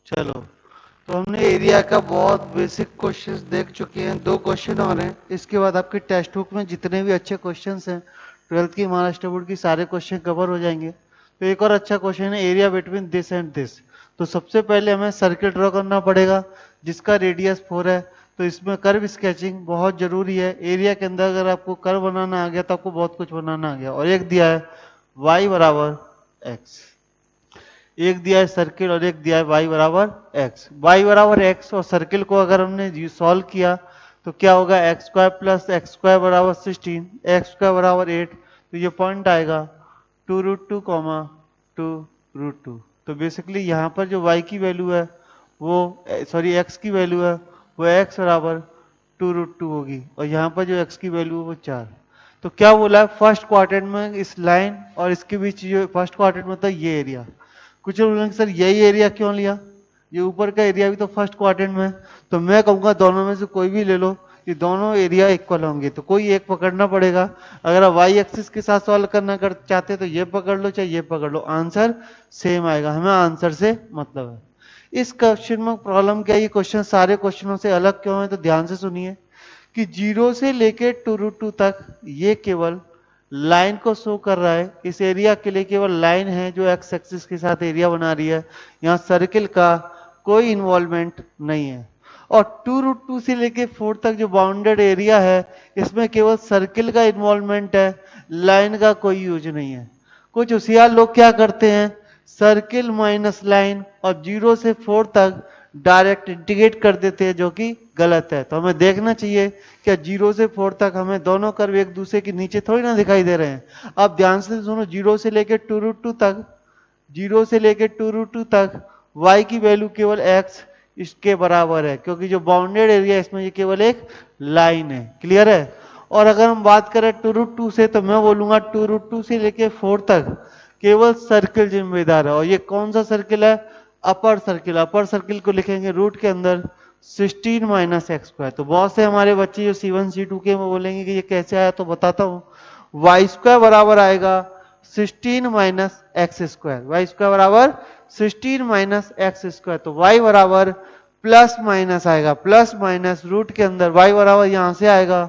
चलो, तो हमने एरिया का बहुत बेसिक क्वेश्चंस देख चुके हैं। 2 क्वेश्चन और हैं, इसके बाद आपके टेक्स्ट बुक में जितने भी अच्छे क्वेश्चंस हैं 12th की महाराष्ट्र बोर्ड की सारे क्वेश्चन कवर हो जाएंगे। तो एक और अच्छा क्वेश्चन है area between this and this. तो सबसे पहले हमें सर्किल ड्रॉ करना पड़ेगा जिसका रेडियस 4 है। तो इसमें कर्व स्केचिंग बहुत जरूरी है। एरिया के अंदर अगर आपको कर्व बनाना आ गया तो आपको बहुत कुछ बनाना आ गया। और एक दिया है y बराबर x, एक दिया है सर्किल और एक दिया है y बराबर x। y बराबर x और सर्किल को अगर हमने सॉल्व किया तो क्या होगा, x square plus x square बराबर 16, एक्स स्क्वायर बराबर 8। तो ये पॉइंट आएगा 2√2 कॉमा 2√2। तो बेसिकली यहाँ पर जो y की वैल्यू है वो सॉरी x की वैल्यू है वो x बराबर 2√2 होगी और यहाँ पर जो x की वैल्यू है वो 4। तो क्या बोला है, फर्स्ट क्वाड्रेंट में इस लाइन और इसके बीच जो फर्स्ट क्वाड्रेंट में था ये एरिया। कुछ लोग बोलेंगे सर यही एरिया क्यों लिया, ये ऊपर का एरिया भी तो फर्स्ट क्वाड्रेंट में है। तो मैं कहूंगा दोनों में से कोई भी ले लो, ये दोनों एरिया इक्वल होंगे तो कोई एक पकड़ना पड़ेगा। अगर आप वाई एक्सिस के साथ सॉल्व करना चाहते हैं तो ये पकड़ लो चाहे ये पकड़ लो, आंसर सेम आएगा। हमें आंसर से मतलब है। इस क्वेश्चन में प्रॉब्लम क्या है, ये क्वेश्चन सारे क्वेश्चनों से अलग क्यों है, तो ध्यान से सुनिए कि 0 से लेके 2√2 तक ये केवल लाइन को शो कर रहा है। इस एरिया के लिए केवल लाइन है जो एक्स एक्सिस के साथ एरिया बना रही है। यहाँ सर्किल का कोई इन्वॉल्वमेंट नहीं है। और 2√2 से लेके 4 तक जो बाउंडेड एरिया है इसमें केवल सर्किल का इन्वॉल्वमेंट है, लाइन का कोई यूज नहीं है। कुछ होशियार लोग क्या करते हैं, सर्किल माइनस लाइन और 0 से 4 तक डायरेक्ट इंटीग्रेट कर देते हैं जो कि गलत है। तो हमें देखना चाहिए क्या 0 से 4 तक हमें दोनों कर्व एक दूसरे के नीचे थोड़ी ना दिखाई दे रहे हैं। अब ध्यान से सुनो, 0 से लेकर 2√2 तक, 0 से लेकर 2√2 तक y की वैल्यू केवल x इसके बराबर है क्योंकि जो बाउंडेड एरिया है इसमें ये केवल एक लाइन है। क्लियर है। और अगर हम बात करें 2√2 से तो मैं बोलूंगा 2√2 से लेकर 4 तक केवल सर्किल जिम्मेदार है। और ये कौन सा सर्किल है, अपर सर्किल। अपर सर्किल को लिखेंगे रूट के अंदर 16 माइनस एक्स स्क्वायर। तो बहुत से हमारे बच्चे जो C1 C2 के में बोलेंगे कि ये कैसे आया, तो बताता हूँ। वाई स्क्वायर बराबर आएगा 16 minus x square, y square बराबर 16 माइनस एक्स स्क्वायर। तो वाई बराबर प्लस माइनस आएगा, प्लस माइनस रूट के अंदर वाई बराबर यहां से आएगा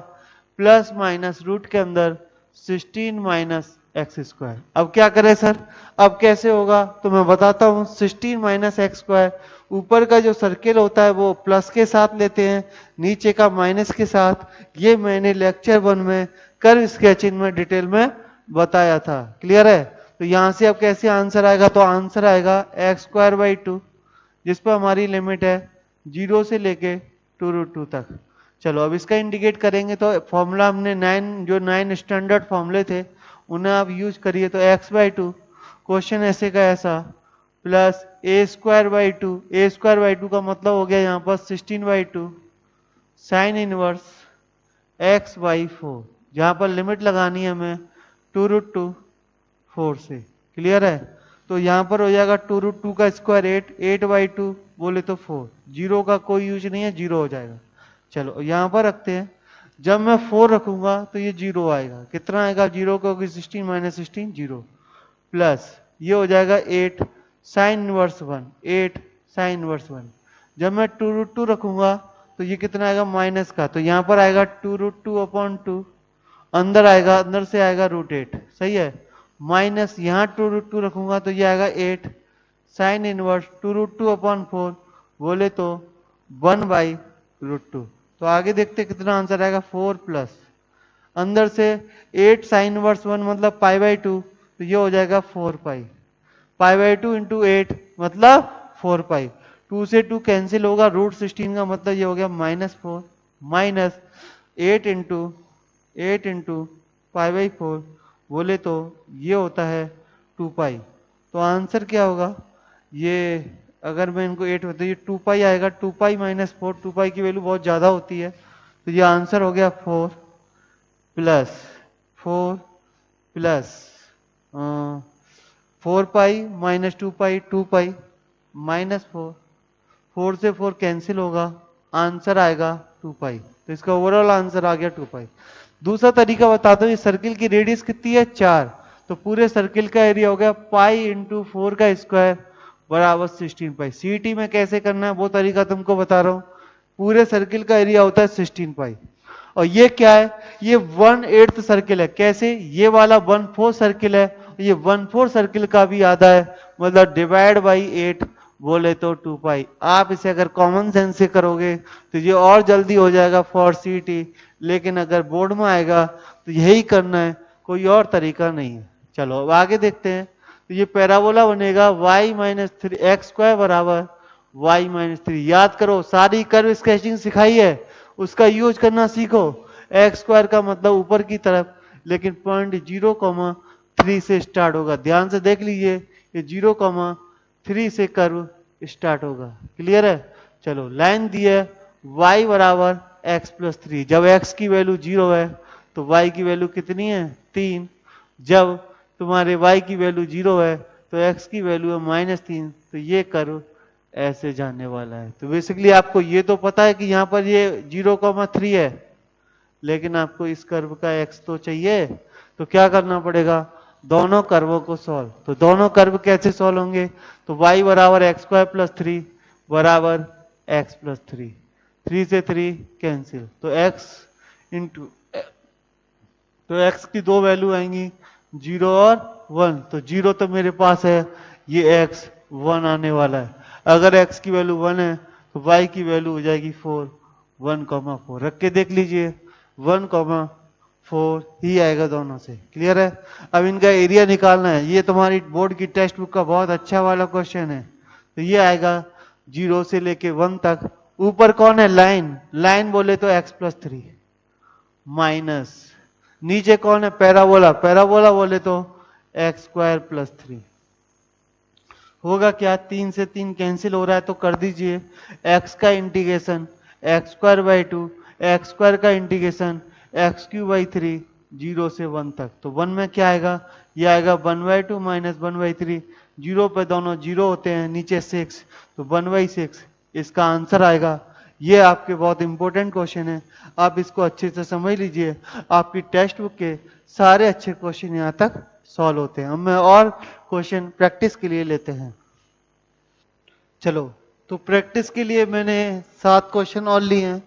प्लस माइनस रूट के अंदर 16 माइनस एक्स स्क्वायर। अब क्या करें सर, अब कैसे होगा, तो मैं बताता हूं। 16 माइनस एक्स स्क्वायर, ऊपर का जो सर्किल होता है वो प्लस के साथ लेते हैं, नीचे का माइनस के साथ। ये मैंने लेक्चर 1 में कर्व स्केचिंग में डिटेल में बताया था। क्लियर है। तो यहां से अब कैसे आंसर आएगा, तो आंसर आएगा एक्स स्क्वायर बाई 2 जिस पर हमारी लिमिट है 0 से लेके 2√2 तक। चलो अब इसका इंडिकेट करेंगे तो फॉर्मूला हमने 9 स्टैंडर्ड फॉर्मूले थे उन्हें आप यूज करिए। तो x/2 क्वेश्चन ऐसे का ऐसा plus A square by 2, A square by 2 का मतलब हो गया यहाँ पर 16/2 साइन इनवर्स x/4, जहां पर लिमिट लगानी है हमें 2√2 4 से। क्लियर है। तो यहां पर हो जाएगा 2√2 का स्क्वायर 8, 8/2 बोले तो 4, जीरो का कोई यूज नहीं है, जीरो हो जाएगा। चलो यहां पर रखते हैं। जब मैं 4 रखूंगा तो ये जीरो आएगा, कितना आएगा, जीरो क्योंकि 16 माइनस 16 जीरो, प्लस ये हो जाएगा 8 साइन इनवर्स 1, 8 साइन इनवर्स 1। जब मैं 2√2 रखूंगा तो ये कितना आएगा, माइनस का, तो यहां पर आएगा 2√2/2, अंदर आएगा, अंदर से आएगा √8। सही है। माइनस यहाँ 2√2 रखूंगा तो ये आएगा 8 साइन इनवर्स 2√2/4 बोले तो 1/√2। तो आगे देखते कितना आंसर आएगा, 4 प्लस अंदर से 8 साइन इनवर्स 1 मतलब π/2, तो ये हो जाएगा 4π, π/2 इंटू 8 मतलब 4π। 2 से 2 कैंसिल होगा, √16 का मतलब ये हो गया -4 माइनस 8 इंटू π/4 बोले तो ये होता है 2π। तो आंसर क्या होगा, ये अगर मैं इनको 8 बताइए 2π आएगा, 2π माइनस 4, 2π की वैल्यू बहुत ज्यादा होती है। तो ये आंसर हो गया 4 प्लस 4 प्लस 4π माइनस 2π 2π माइनस 4, 4 से 4 कैंसिल होगा, आंसर आएगा 2π। तो इसका ओवरऑल आंसर आ गया 2π। दूसरा तरीका बताता हूँ, सर्किल की रेडियस कितनी है 4, तो पूरे सर्किल का एरिया हो गया पाई इंटू 4 का स्क्वायर, बराबर 16 पाई। सीईटी में कैसे करना है वो तरीका तुमको बता रहा हूँ। पूरे सर्किल का एरिया होता है 16 पाई, और ये क्या है, ये 1/8 सर्किल है। कैसे, ये वाला 1/4 सर्किल है, ये 1/4 सर्किल का भी आधा है, मतलब डिवाइड बाई 8 बोले तो 2 पाई। आप इसे अगर कॉमन सेंस से करोगे तो ये और जल्दी हो जाएगा फॉर सीटी, लेकिन अगर बोर्ड में आएगा तो यही करना है, कोई और तरीका नहीं है। चलो अब आगे देखते हैं। तो ये पैराबोला बनेगा y minus three x square बराबर y माइनस थ्री। याद करो, सारी कर्व स्केचिंग सिखाई है, उसका यूज करना सीखो। एक्स स्क्वायर का मतलब ऊपर की तरफ, लेकिन पॉइंट 0,3 से स्टार्ट होगा। ध्यान से देख लीजिए, ये 0,3 से कर्व स्टार्ट होगा। क्लियर है? चलो लाइन दी है y बराबर x प्लस 3। जब x की वैल्यू 0 है तो y की वैल्यू कितनी है, 3। जब तुम्हारे y की वैल्यू 0 है तो x की वैल्यू है -3। तो ये कर्व ऐसे जाने वाला है। तो बेसिकली आपको ये तो पता है कि यहाँ पर ये 0,3 है, लेकिन आपको इस कर्व का x तो चाहिए। तो क्या करना पड़ेगा, दोनों कर्वों को सॉल्व। तो दोनों कर्व कैसे सॉल्व होंगे, तो y बराबर एक्स स्क्वायर प्लस 3 बराबर x प्लस 3, 3 से 3 कैंसिल, तो x इंटू, तो x की दो वैल्यू आएंगी 0 और 1। तो 0 तो मेरे पास है, ये x 1 आने वाला है। अगर x की वैल्यू 1 है तो y की वैल्यू हो जाएगी 4, 1,4 रख के देख लीजिए, 1,4 ही आएगा दोनों से। क्लियर है? अब इनका एरिया निकालना है। ये तुम्हारी बोर्ड की टेक्स्ट बुक का बहुत अच्छा वाला क्वेश्चन है। तो ये आएगा 0 से लेके 1 तक। ऊपर कौन है, लाइन, लाइन बोले तो x प्लस 3 माइनस, नीचे कौन है, पैराबोला, पैराबोला बोले तो एक्स स्क्वायर प्लस 3। होगा क्या, 3 से 3 कैंसिल हो रहा है तो कर दीजिए। x का integration x square by 2, x square का इंटीग्रेशन एक्स क्यूब बाई 3, 0 से 1 तक। तो 1 में क्या आएगा, ये आएगा 1/2 माइनस 1/3। 0 पे दोनों 0 होते हैं, नीचे 6, तो 1/6 इसका आंसर आएगा। ये आपके बहुत इंपॉर्टेंट क्वेश्चन है, आप इसको अच्छे से समझ लीजिए। आपकी टेक्स्ट बुक के सारे अच्छे क्वेश्चन यहाँ तक सॉल्व होते हैं। अब मैं और क्वेश्चन प्रैक्टिस के लिए लेते हैं। चलो, तो प्रैक्टिस के लिए मैंने 7 क्वेश्चन और लिए हैं।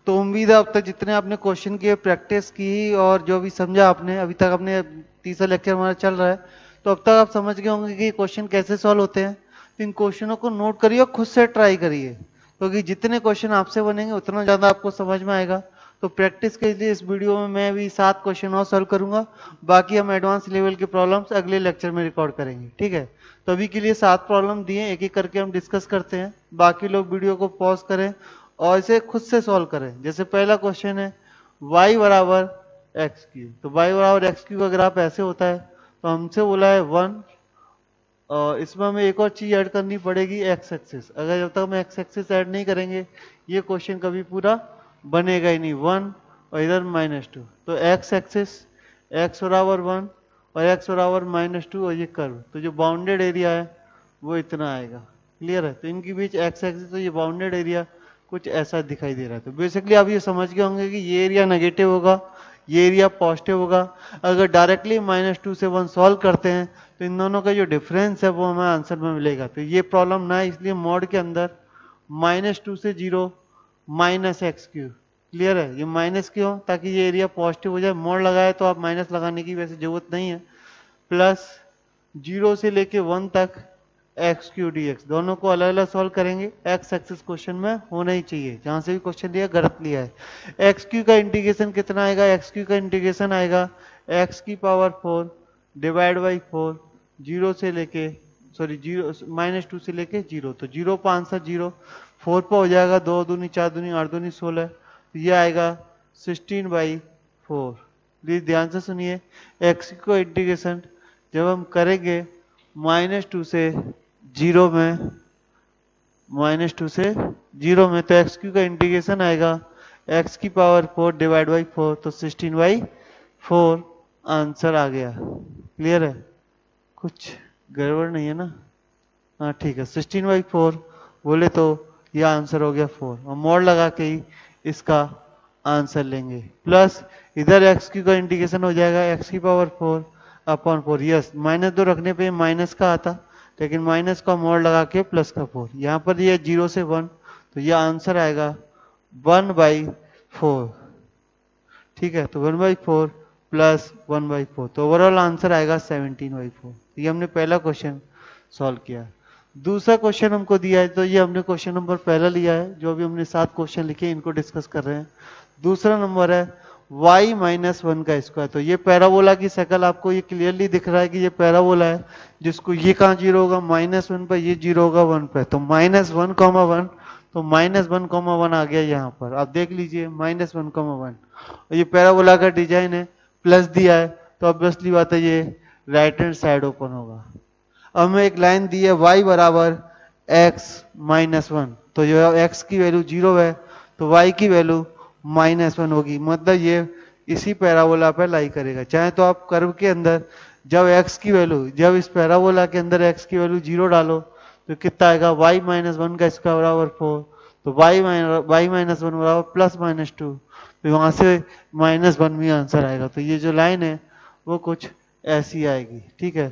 तो उम्मीद है अब तक जितने आपने क्वेश्चन किए, प्रैक्टिस की और जो भी समझा आपने अभी तक, अपने तीसरा लेक्चर हमारा चल रहा है, तो अब तक आप समझ गए होंगे कि क्वेश्चन कैसे सॉल्व होते हैं। तो इन क्वेश्चनों को नोट करिए और खुद से ट्राई करिए, क्योंकि जितने क्वेश्चन आपसे बनेंगे उतना ज़्यादा आपको समझ में आएगा। तो प्रैक्टिस के लिए इस वीडियो में मैं भी 7 क्वेश्चन और सॉल्व करूंगा। बाकी हम एडवांस लेवल के प्रॉब्लम्स अगले लेक्चर में रिकॉर्ड करेंगे। ठीक है? तो अभी के लिए 7 प्रॉब्लम दिए, एक एक करके हम डिस्कस करते हैं। बाकी लोग वीडियो को पॉज करें और इसे खुद से सॉल्व करें। जैसे पहला क्वेश्चन है y बराबर एक्स क्यूब। तो y बराबर एक्स क्यूब अगर आप ऐसे होता है तो हमसे बोला है 1, और इसमें हमें एक और चीज ऐड करनी पड़ेगी, एक्स एक्सिस। अगर जब तक हम एक्स एक्सिस ऐड नहीं करेंगे ये क्वेश्चन कभी पूरा बनेगा ही नहीं। 1 और इधर -2, तो एक्स एक्सिस एक्स बराबर 1 और एक्स बराबर -2 और ये कर्व, तो जो बाउंडेड एरिया है वो इतना आएगा। क्लियर है? तो इनके बीच एक्स एक्सिस, तो ये बाउंडेड एरिया कुछ ऐसा दिखाई दे रहा है। तो बेसिकली आप ये समझ गए होंगे कि ये एरिया नेगेटिव होगा, ये एरिया पॉजिटिव होगा। अगर डायरेक्टली -2 से 1 सॉल्व करते हैं तो इन दोनों का जो डिफरेंस है वो हमें आंसर में मिलेगा। तो ये प्रॉब्लम ना है, इसलिए मॉड के अंदर -2 से 0 -x क्यूब। क्लियर है? ये माइनस क्यों, ताकि ये एरिया पॉजिटिव हो जाए। मॉड लगाए तो आप माइनस लगाने की वैसे जरूरत नहीं है। प्लस 0 से लेके 1 तक एक्स क्यू डी एक्स, दोनों को अलग अलग सॉल्व करेंगे। एक्स एक्सिस क्वेश्चन में होना ही चाहिए, जहां से भी क्वेश्चन लिया गलत लिया है। एक्स क्यू का इंटीग्रेशन कितना आएगा, एक्स क्यू का इंटीग्रेशन आएगा एक्स की पावर 4 डिवाइड बाई 4, 0 से लेके, सॉरी 0 -2 से लेके 0। तो 0 पर आंसर 0, 4 पर हो जाएगा 2 दूनी 4 दूनी 8 दूनी 16। तो ये आएगा 16/4। प्लीज ध्यान से सुनिए, एक्स को इंटीग्रेशन जब हम करेंगे -2 से 0 में, -2 से 0 में, तो एक्स क्यू का इंटीग्रेशन आएगा एक्स की पावर 4 डिवाइड बाई 4, तो 16/4 आंसर आ गया। क्लियर है? कुछ गड़बड़ नहीं है ना? हाँ ठीक है, 16/4 बोले तो ये आंसर हो गया 4, और मोड लगा के ही इसका आंसर लेंगे। प्लस इधर एक्स क्यू का इंटीग्रेशन हो जाएगा एक्स की पावर 4 अपॉन 4। यस, -2 रखने पे माइनस का आता, लेकिन माइनस का मोड लगा के प्लस का 4। यहाँ पर ये 0 से 1, तो ये आंसर आएगा 1/4। ठीक है, तो 1/4 प्लस 1/4, तो ओवरऑल आंसर आएगा 17/4। ये हमने पहला क्वेश्चन सॉल्व किया। दूसरा क्वेश्चन हमको दिया है, तो ये हमने क्वेश्चन नंबर पहला लिया है। जो भी हमने 7 क्वेश्चन लिखे इनको डिस्कस कर रहे हैं। दूसरा नंबर है y माइनस 1 का स्क्वायर। तो ये पैराबोला की शक्ल आपको ये क्लियरली दिख रहा है कि ये पैराबोला है, जिसको ये कहाँ जीरो होगा, -1 पर, ये जीरो होगा 1 पर। तो -1, 1, तो -1, 1 आ गया यहाँ पर। आप देख लीजिए -1, 1। और ये पैराबोला का डिजाइन है, प्लस दिया है, तो ऑब्वियसली बात है ये राइट हैंड साइड ओपन होगा। अब हमें एक लाइन दी है y बराबर x-1, तो जो x की वैल्यू 0 है तो y की वैल्यू -1 होगी। मतलब ये इसी पैराबोला पर लाई करेगा। चाहे तो आप कर्व के अंदर जब x की वैल्यू, जब इस पैराबोला के अंदर x की वैल्यू 0 डालो तो कितना आएगा, y-1 का स्क्वायर बराबर 4, तो y-1 बराबर +-2, तो वहां से -1 भी आंसर आएगा। तो ये जो लाइन है वो कुछ ऐसी आएगी। ठीक है,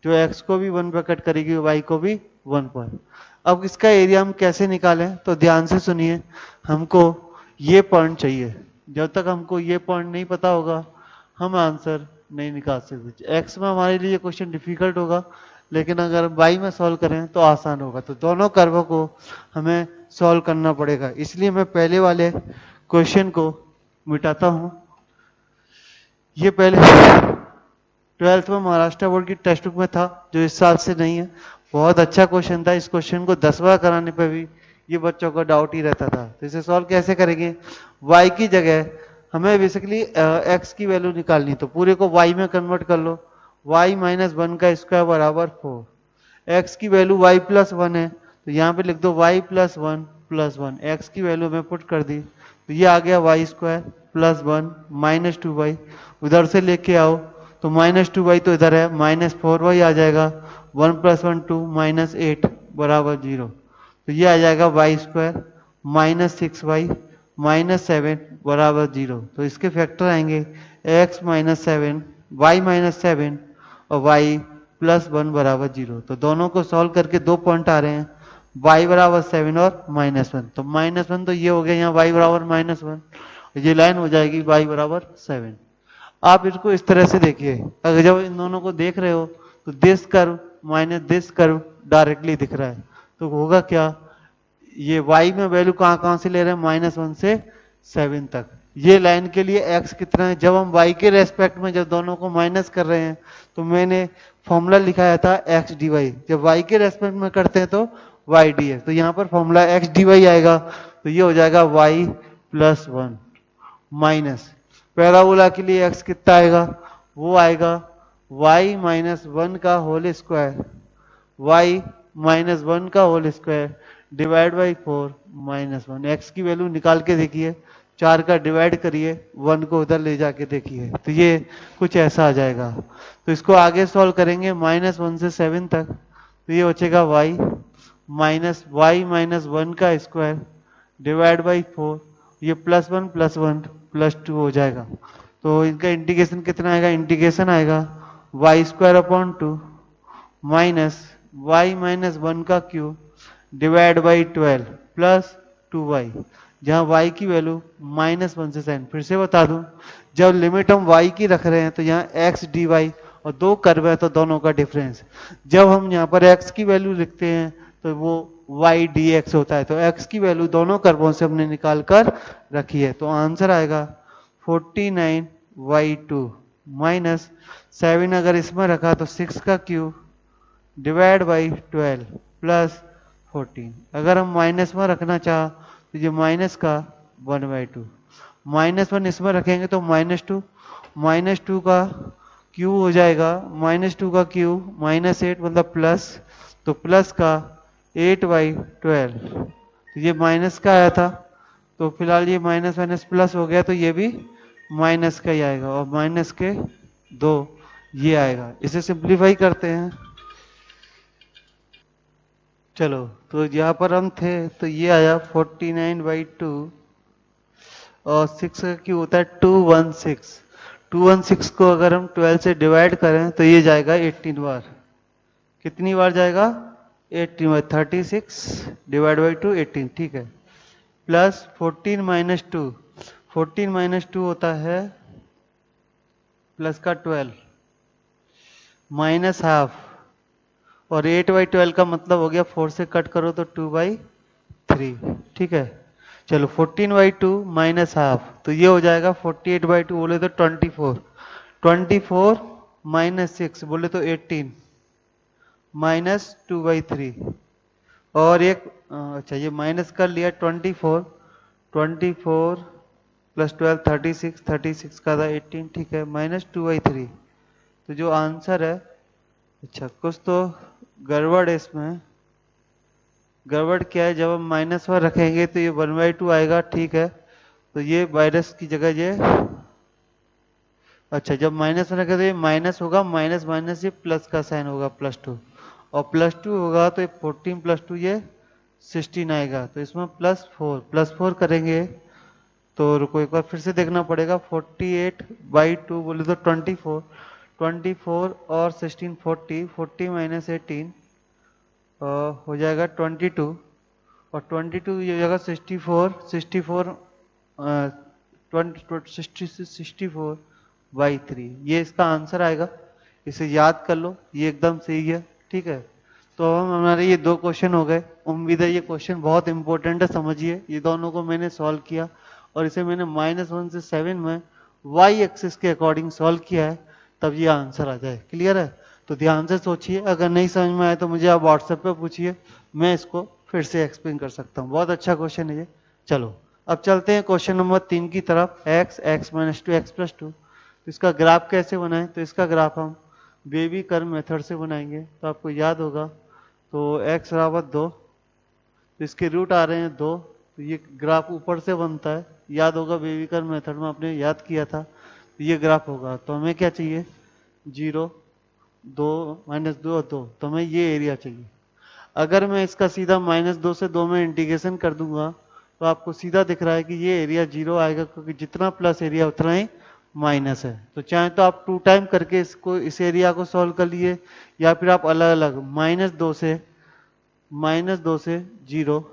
जो x को भी 1 पर कट करेगी, y को भी 1 पर। अब इसका एरिया हम कैसे निकालें, तो ध्यान से सुनिए। हमको ये पॉइंट चाहिए। जब तक हमको ये पॉइंट नहीं पता होगा हम आंसर नहीं निकाल सकते। एक्स में हमारे लिए क्वेश्चन डिफिकल्ट होगा, लेकिन अगर वाई में सॉल्व करें तो आसान होगा। तो दोनों कर्वों को हमें सॉल्व करना पड़ेगा। इसलिए मैं पहले वाले क्वेश्चन को मिटाता हूं। ये पहले 12th में महाराष्ट्र बोर्ड की टेक्स्ट बुक में था, जो इस साल से नहीं है। बहुत अच्छा क्वेश्चन था। इस क्वेश्चन को 10 बार कराने पे भी ये बच्चों को डाउट ही रहता था। तो इसे सॉल्व कैसे करेंगे, y की जगह हमें बेसिकली x की वैल्यू निकालनी, तो पूरे को y में कन्वर्ट कर लो। y-1 का स्क्वायर बराबर 4। x की वैल्यू y+1 है, तो यहाँ पे लिख दो y+1+1। x की वैल्यू में पुट कर दी, तो ये आ गया y² + 1 -2y। उधर से लेके आओ तो -2y तो इधर है, -4y आ जाएगा। 1 + 1 2 -8 बराबर 0। तो ये आ जाएगा y² -6y -7 = 0। तो इसके फैक्टर आएंगे x - 7, y - 7 और y+1 = 0। तो दोनों को सॉल्व करके 2 पॉइंट आ रहे हैं, y = 7 और -1। तो -1 तो ये हो गया, यहाँ y = -1, ये लाइन हो जाएगी y = 7। आप इसको इस तरह से देखिए। अगर जब इन दोनों को देख रहे हो तो this curve minus this curve directly दिख रहा है, तो होगा क्या, ये y में वैल्यू कहां कहां से ले रहे हैं, -1 से 7 तक। ये लाइन के लिए x कितना है, जब हम y के रेस्पेक्ट में जब दोनों को माइनस कर रहे हैं तो मैंने फॉर्मूला लिखाया था x dy। जब y के रेस्पेक्ट में करते हैं तो y dx। तो यहाँ पर फॉर्मूला x dy आएगा, तो ये हो जाएगा y+1 माइनस पैराबोला के लिए x कितना आएगा, वो आएगा y - 1 का होल स्क्वायर, y - 1 का whole square divide by 4 -1। x की वैल्यू निकाल के देखिए, 4 का डिवाइड करिए, 1 को उधर ले जाके देखिए, तो ये कुछ ऐसा आ जाएगा। तो इसको आगे सॉल्व करेंगे -1 से 7 तक, तो ये बचेगा y - 1 का स्क्वायर डिवाइड बाई 4, ये +1 + 1 + 2 हो जाएगा। तो इनका इंटीग्रेशन कितना आएगा, इंटीग्रेशन आएगा y² माइनस y - 1 का cube divide by 12 plus 2y, जहाँ y की वैल्यू -1 से 7। फिर से बता दूं, जब लिमिट हम y की रख रहे हैं तो यहाँ x dy और दो कर्व है तो दोनों का डिफरेंस। जब हम यहाँ पर x की वैल्यू लिखते हैं तो वो y dx होता है। तो x की वैल्यू दोनों कर्वों से हमने निकाल कर रखी है। तो आंसर आएगा 49y2 माइनस 7, अगर इसमें रखा तो 6 का क्यूब डिवाइड बाई 12 प्लस 14। अगर हम माइनस में रखना चाह तो ये माइनस का 1/2, -1 इसमें रखेंगे तो -2 का क्यूब हो जाएगा, -2 का क्यूब -8 मतलब प्लस, तो प्लस का 8/12। तो ये माइनस का आया था, तो फिलहाल ये माइनस माइनस प्लस हो गया, तो ये भी माइनस का ही आएगा और माइनस के 2 ये आएगा। इसे सिंप्लीफाई करते हैं। चलो, तो यहाँ पर हम थे तो ये आया 49/2 और 6 का क्यों होता है 216। 216 को अगर हम 12 से डिवाइड करें तो ये जाएगा 18 बार। कितनी बार जाएगा? 36 डिवाइड बाई 2 18, ठीक है। प्लस 14 माइनस 2, 14 माइनस 2 होता है प्लस का 12 माइनस हाफ, और 8/12 का मतलब हो गया 4 से कट करो तो 2/3, ठीक है। चलो 14/2 माइनस हाफ, तो ये हो जाएगा 48/2 बोले तो 24, 24 माइनस 6 बोले तो 18 माइनस 2/3, और एक अच्छा ये माइनस कर लिया 24, 24 प्लस 12 36, 36 का था 18, ठीक है, माइनस 2/3। तो जो आंसर है, अच्छा कुछ तो गड़बड़ है इसमें। गड़बड़ क्या है, जब हम -1 रखेंगे तो ये 1/2 आएगा, ठीक है। तो ये वायरस की जगह ये, अच्छा जब -1 रखें तो ये माइनस होगा, माइनस माइनस ये प्लस का साइन होगा, +2, और +2 होगा तो ये 14 + 2 ये 16 आएगा। तो इसमें +4 करेंगे तो रुको एक बार फिर से देखना पड़ेगा। 48/2 बोले तो 24, 24 और 16 40, 40 माइनस 18 हो जाएगा 22, और 22 ये हो जाएगा 64, 64 64/3, ये इसका आंसर आएगा। इसे याद कर लो, ये एकदम सही है, ठीक है। तो हम हमारे ये 2 क्वेश्चन हो गए। उम्मीद है ये क्वेश्चन बहुत इंपॉर्टेंट है, समझिए। ये दोनों को मैंने सॉल्व किया, और इसे मैंने -1 से 7 में y एक्सिस के अकॉर्डिंग सॉल्व किया है, तब ये आंसर आ जाए। क्लियर है? तो ध्यान से सोचिए, अगर नहीं समझ में आए तो मुझे आप व्हाट्सएप पे पूछिए, मैं इसको फिर से एक्सप्लेन कर सकता हूँ। बहुत अच्छा क्वेश्चन है ये। चलो अब चलते हैं क्वेश्चन नंबर 3 की तरफ। x - 2 x + 2, तो इसका ग्राफ कैसे बनाएं? तो इसका ग्राफ हम बेबी कर्व मेथड से बनाएंगे। तो आपको याद होगा, तो x बराबर 2, तो इसके रूट आ रहे हैं 2, तो ये ग्राफ ऊपर से बनता है। याद होगा बेबी कर्व मेथड में आपने याद किया था। तो ये ग्राफ होगा, तो हमें क्या चाहिए? 0, 2, -2 और 2, तो हमें ये एरिया चाहिए। अगर मैं इसका सीधा -2 से 2 में इंटीग्रेशन कर दूंगा, तो आपको सीधा दिख रहा है कि ये एरिया 0 आएगा, क्योंकि जितना प्लस एरिया उतना ही माइनस है। तो चाहे तो आप 2 टाइम करके इसको, इस एरिया को सॉल्व कर लिए, या फिर आप अलग अलग -2 से 0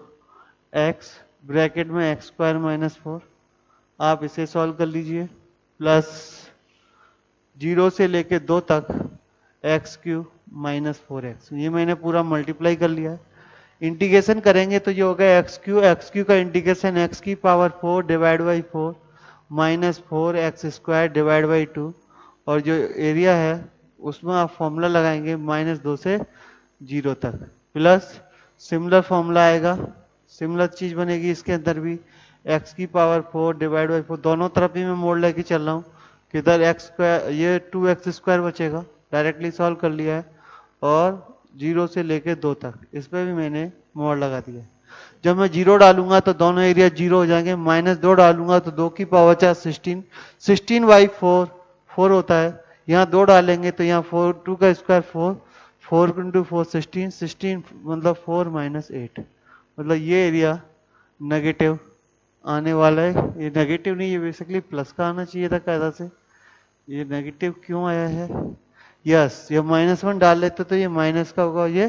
x ब्रैकेट में x² - 4, आप इसे सॉल्व कर लीजिए, प्लस 0 से लेके 2 तक x³ - 4x, ये मैंने पूरा मल्टीप्लाई कर लिया है। इंटीग्रेशन करेंगे तो ये होगा x³ का integration x⁴ divide by 4 -4x² divide by 2, और जो एरिया है उसमें आप फॉर्मूला लगाएंगे -2 से 0 तक, प्लस सिमिलर फॉर्मूला आएगा, सिमिलर चीज बनेगी इसके अंदर भी, x⁴ डिवाइड बाई 4, दोनों तरफ भी मैं मोड़ लेके चल रहा हूँ, किधर x², ये 2x² बचेगा, डायरेक्टली सॉल्व कर लिया है, और 0 से लेके 2 तक इस पर भी मैंने मोड़ लगा दिया है। जब मैं 0 डालूंगा तो दोनों एरिया 0 हो जाएंगे, -2 डालूंगा तो 2 की पावर 4 16, 16/4 4 होता है। यहाँ 2 डालेंगे तो यहाँ 4, 2 का स्क्वायर 4, 4 × 4 16, 16 मतलब 4 - 8, मतलब ये एरिया नेगेटिव आने वाला है। ये नेगेटिव नहीं, ये बेसिकली प्लस का आना चाहिए था कायदा से। ये नेगेटिव क्यों आया है? यस, ये -1 डाल लेते तो ये माइनस का होगा, ये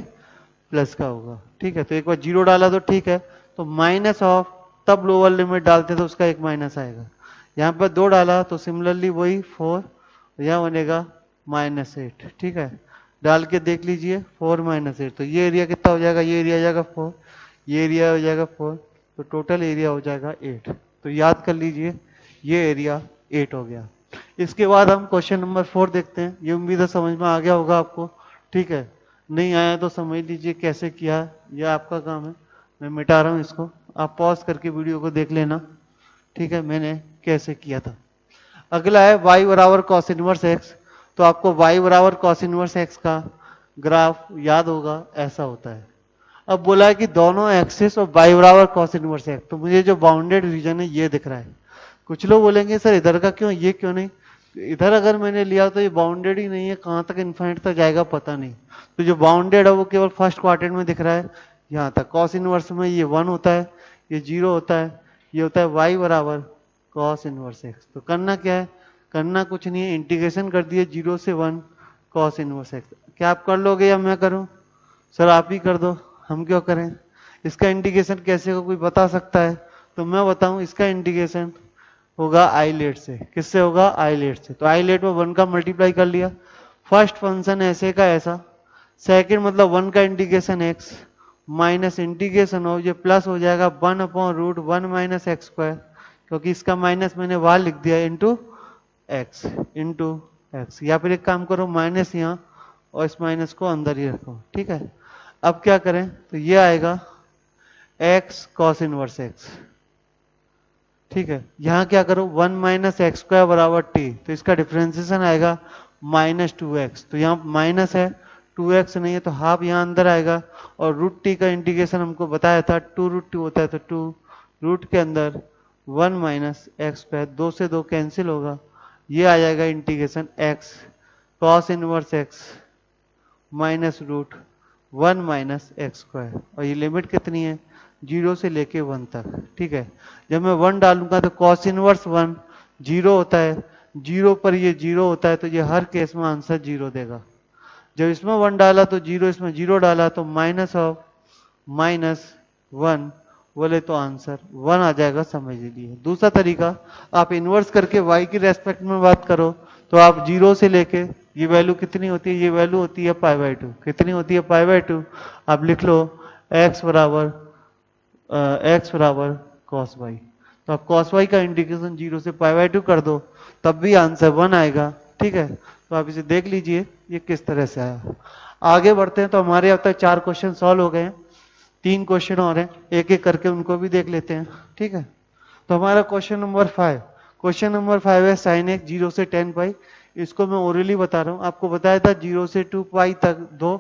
प्लस का होगा, ठीक है। तो एक बार 0 डाला तो ठीक है, तो माइनस ऑफ, तब लोअर लिमिट डालते तो उसका एक माइनस आएगा। यहाँ पर 2 डाला तो सिमिलरली वही 4, यहाँ बनेगा -8, ठीक है। डाल के देख लीजिए 4 - 8, तो ये एरिया कितना हो जाएगा? ये एरिया हो जाएगा 4, ये एरिया हो जाएगा 4, तो टोटल एरिया हो जाएगा 8। तो याद कर लीजिए, ये एरिया 8 हो गया। इसके बाद हम क्वेश्चन नंबर 4 देखते हैं। ये उम्मीद है समझ में आ गया होगा आपको, ठीक है। नहीं आया तो समझ लीजिए कैसे किया है, यह आपका काम है। मैं मिटा रहा हूँ इसको, आप पॉज करके वीडियो को देख लेना, ठीक है, मैंने कैसे किया था। अगला है y बराबर cos इनवर्स x। तो आपको y बराबर cos इनवर्स x का ग्राफ याद होगा, ऐसा होता है। अब बोला है कि दोनों एक्सिस और y बराबर cos इनवर्स x, तो मुझे जो बाउंडेड रीजन है ये दिख रहा है। कुछ लोग बोलेंगे सर इधर का क्यों, ये क्यों नहीं? इधर अगर मैंने लिया तो ये बाउंडेड ही नहीं है, कहाँ तक इन्फाइनाइट तक जाएगा पता नहीं। तो जो बाउंडेड है वो केवल फर्स्ट क्वाड्रेंट में दिख रहा है, यहाँ तक। कॉस इनवर्स में ये 1 होता है, ये 0 होता है, ये होता है y बराबर cos इनवर्स x। तो करना क्या है? करना कुछ नहीं है, इंटीग्रेशन कर दिए 0 से 1 cos इनवर्स x। क्या आप कर लोगे या मैं करूं? सर आप ही कर दो, हम क्यों करें? इसका इंटीग्रेशन कैसे हो, कोई बता सकता है? तो मैं बताऊं, इसका इंटीग्रेशन होगा आईलेट से। किससे होगा? आईलेट से। तो आईलेट में 1 का मल्टीप्लाई कर लिया, फर्स्ट फंक्शन ऐसे का ऐसा, सेकंड मतलब 1 का integration x minus integration of, ये प्लस हो जाएगा 1/√1 माइनस एक्स स्क्वायर, क्योंकि इसका माइनस मैंने वहां लिख दिया, इंटू एक्स। या फिर एक काम करो, माइनस यहाँ और इस माइनस को अंदर ही रखो, ठीक है। अब क्या करें, तो ये आएगा x कॉस इनवर्स x, ठीक है। यहां क्या करो, 1 माइनस एक्स स्क्वायर बराबर टी, तो इसका डिफरेंशिएशन आएगा -2x। तो यहाँ माइनस है, 2x नहीं है, तो हाफ यहाँ अंदर आएगा। और रूट टी का इंटीग्रेशन हमको बताया था 2√2 होता है, तो 2 रूट के अंदर 1 माइनस एक्स स्क्वायर, 2 से 2 कैंसिल होगा, ये आ जाएगा integration x cos inverse x minus root 1 minus x square. और ये लिमिट कितनी है? 0 से लेके 1 तक, ठीक है। जब मैं 1 डालूंगा तो कॉस इनवर्स 1 0 होता है, 0 पर ये 0 होता है, तो ये हर केस में आंसर 0 देगा। जब इसमें 1 डाला तो 0, इसमें 0 डाला तो माइनस ऑफ -1 बोले तो आंसर 1 आ जाएगा, समझ लीजिए। दूसरा तरीका, आप इन्वर्स करके y की रेस्पेक्ट में बात करो, तो आप 0 से लेके, ये वैल्यू कितनी होती है? ये वैल्यू होती है π/2। कितनी होती है? π/2। आप लिख लो x बराबर cos y। तो आप cos y का इंटीग्रेशन 0 से π/2 कर दो, तब भी आंसर 1 आएगा, ठीक है। तो आप इसे देख लीजिए ये किस तरह से आया। आगे बढ़ते हैं, तो हमारे अब तक 4 क्वेश्चन सॉल्व हो गए हैं, 3 क्वेश्चन और हैं, एक एक करके उनको भी देख लेते हैं, ठीक है। तो हमारा क्वेश्चन नंबर 5, क्वेश्चन नंबर 5 है साइन x 0 से 10 पाई। इसको मैं ओरली बता रहा हूँ, आपको बताया था 0 से 2 पाई तक 2,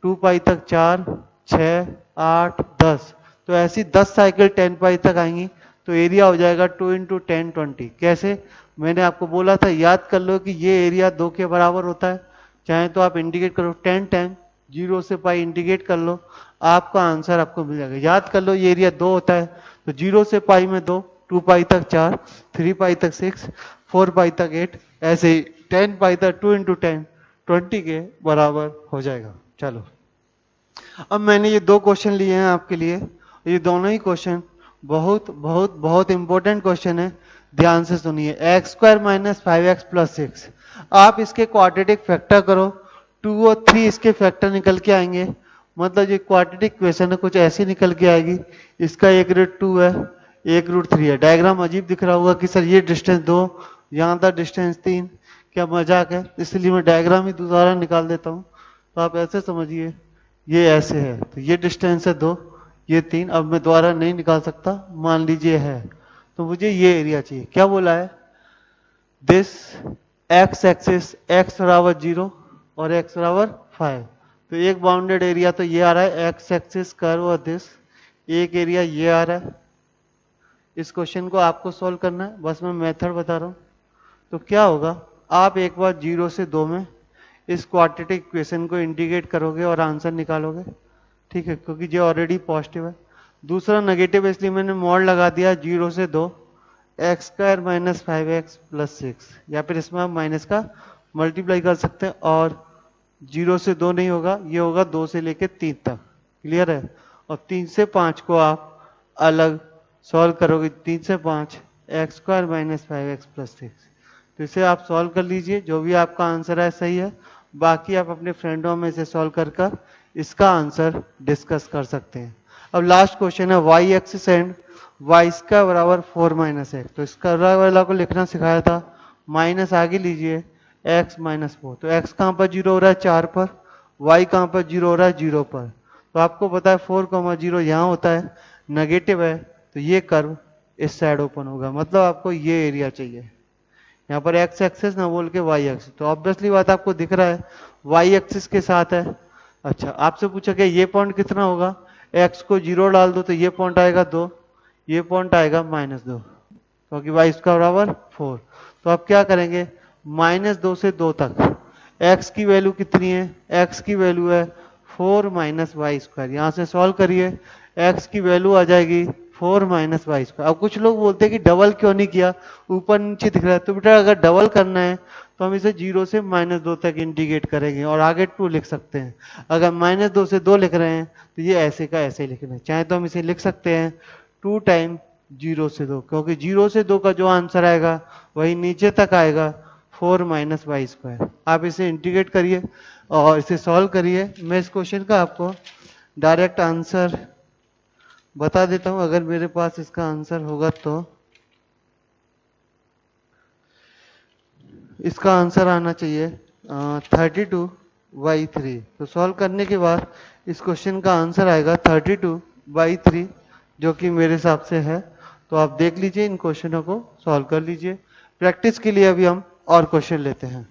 2 पाई तक 4, 6, 8, 10, तो ऐसी 10 साइकिल 10 पाई तक आएंगी, तो एरिया हो जाएगा 2 इंटू 10 20। कैसे? मैंने आपको बोला था, याद कर लो कि ये एरिया 2 के बराबर होता है। चाहे तो आप इंडिकेट करो 10 टाइम 0 से पाई इंडिकेट कर लो, आपका आंसर आपको मिल जाएगा। याद कर लो ये एरिया 2 होता है, तो 0 से पाई में 2, 2 पाई तक 4, 3 पाई तक 6, 4 पाई तक 8, ऐसे ही 10 पाई तक 2 इंटू 10 20 के बराबर हो जाएगा। चलो, अब मैंने ये 2 क्वेश्चन लिए हैं आपके लिए, ये दोनों ही क्वेश्चन बहुत बहुत बहुत इंपॉर्टेंट क्वेश्चन है, ध्यान से सुनिए। X square minus 5x plus 6, आप इसके क्वाड्रेटिक फैक्टर करो, 2 और 3 इसके फैक्टर निकल के आएंगे, मतलब ये क्वाड्रेटिक क्वेश्चन है, कुछ ऐसी निकल के आएगी। इसका एक रूट 2 है, एक रूट 3 है। डायग्राम अजीब दिख रहा होगा कि सर ये डिस्टेंस 2, यहाँ था डिस्टेंस 3, क्या मजाक है? इसलिए मैं डायग्राम ही दोबारा निकाल देता हूँ, तो आप ऐसे समझिए, ये ऐसे है, तो ये डिस्टेंस है 2, ये 3, अब मैं दोबारा नहीं निकाल सकता, मान लीजिए है, तो मुझे ये एरिया चाहिए। क्या बोला है? दिस एक्स एक्सिस x बराबर 0 और x बराबर 5, तो एक बाउंडेड एरिया तो ये आ रहा है एक्स एक्सिस कर्व और दिस, एक एरिया ये आ रहा है। इस क्वेश्चन को आपको सॉल्व करना है, बस मैं मेथड बता रहा हूँ। तो क्या होगा, आप एक बार 0 से 2 में इस क्वाड्रेटिक इक्वेशन को इंटीग्रेट करोगे और आंसर निकालोगे, ठीक है, क्योंकि ये ऑलरेडी पॉजिटिव है। दूसरा नेगेटिव, इसलिए मैंने मॉड लगा दिया 0 से 2 x square minus 5x plus 6, या फिर इसमें आप माइनस का मल्टीप्लाई कर सकते हैं, और 0 से 2 नहीं होगा, ये होगा 2 से लेके 3 तक, क्लियर है। और 3 से 5 को आप अलग सॉल्व करोगे, 3 से 5 x square minus 5x plus 6, तो इसे आप सॉल्व कर लीजिए, जो भी आपका आंसर है सही है। बाकी आप अपने फ्रेंडों में से सॉल्व कर कर इसका आंसर डिस्कस कर सकते हैं। अब लास्ट क्वेश्चन है y एक्सिस एंड y का बराबर 4 माइनस एक्स, तो इसका वाला को लिखना सिखाया था, माइनस आगे लीजिए x माइनस 4, तो x कहाँ पर 0 हो रहा है? 4 पर। y कहाँ पर 0 हो रहा है? 0 पर। तो आपको पता है 4,0 यहाँ होता है, नेगेटिव है, तो ये कर्व इस साइड ओपन होगा, मतलब आपको ये एरिया चाहिए। यहाँ पर x एक्सिस ना बोल के y एक्सिस, तो ऑब्वियसली बात आपको दिख रहा है y एक्सिस के साथ है। अच्छा, आपसे पूछा कि ये पॉइंट कितना होगा, x को 0 डाल दो तो ये पॉइंट आएगा 2, ये पॉइंट आएगा -2, क्योंकि y इसका बराबर 4। तो आप क्या करेंगे, -2 से 2 तक x की वैल्यू कितनी है? x की वैल्यू है 4 माइनस वाई स्क्वायर, यहाँ से सॉल्व करिए, x की वैल्यू आ जाएगी 4 - y²। अब कुछ लोग बोलते हैं कि डबल क्यों नहीं किया, ऊपर नीचे दिख रहा है। तो बेटा अगर डबल करना है तो हम इसे 0 से -2 तक इंटीग्रेट करेंगे और आगे 2 लिख सकते हैं। अगर -2 से 2 लिख रहे हैं तो ये ऐसे का ऐसे लिखना है। चाहे तो हम इसे लिख सकते हैं 2 टाइम 0 से 2, क्योंकि 0 से 2 का जो आंसर आएगा वही नीचे तक आएगा, 4 - y²। आप इसे इंटीग्रेट करिए और इसे सॉल्व करिए। मैं इस क्वेश्चन का आपको डायरेक्ट आंसर बता देता हूं, अगर मेरे पास इसका आंसर होगा तो। इसका आंसर आना चाहिए 32/3। तो सॉल्व करने के बाद इस क्वेश्चन का आंसर आएगा 32/3, जो कि मेरे हिसाब से है। तो आप देख लीजिए, इन क्वेश्चनों को सॉल्व कर लीजिए। प्रैक्टिस के लिए अभी हम और क्वेश्चन लेते हैं।